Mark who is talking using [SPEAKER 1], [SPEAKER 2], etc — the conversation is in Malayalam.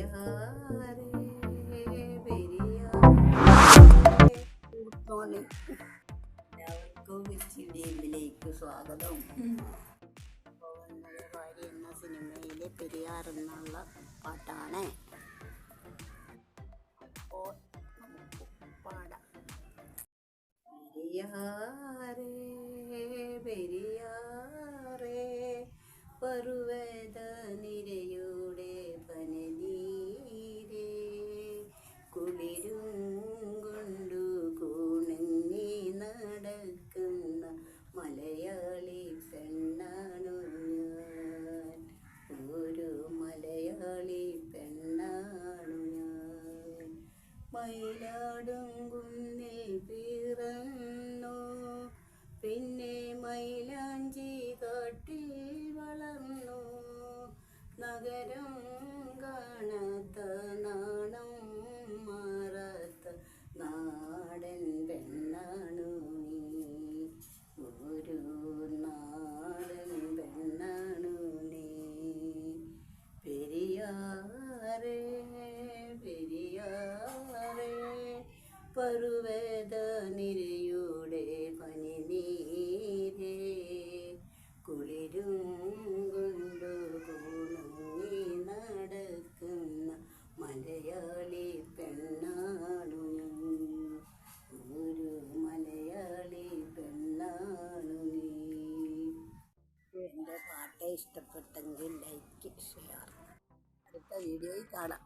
[SPEAKER 1] എല്ലാവർക്കും വിച്ചിടിയിലേക്ക് സ്വാഗതം. ഭാര്യ എന്ന സിനിമയിലെ പെരിയാർ എന്നുള്ള പാട്ടാണ്. അപ്പോൾ നമുക്ക് പാടാം. പെരിയാറേ പെരിയാറേ പർവ്വത നിരയുടെ പനനീരേ കുളിരും കൊണ്ടു കൂണങ്ങി നടക്കുന്ന മലയാളി പെണ്ണാണു ഞാൻ. ഒരു മലയാളി പെണ്ണാണു ഞാൻ. മയിലാടും കുന്നിൽ പിറന്നു, പിന്നെ മൈലാഞ്ചി കാട്ടിൽ വളർന്നു. നഗരം കാണാത്ത നാണം മാറാത്ത നാടൻ പെണ്ണാണു നീ. ഒരു നാടൻ പെണ്ണാണു നീ. പെരിയാറേ പെരിയാറേ പർവ്വത നിരയുടെ പനിനീരേ കുളിരും കൊണ്ടു കൂണങ്ങി നടക്കുന്ന മലയാളി പെണ്ണാണു ഞാൻ. ഒരു മലയാളി പെണ്ണാണു നീ. എൻ്റെ പാട്ട് ഇഷ്ടപ്പെട്ടെങ്കിൽ ലൈക്ക് ഷെയർ. അടുത്ത വീഡിയോയിൽ കാണാം.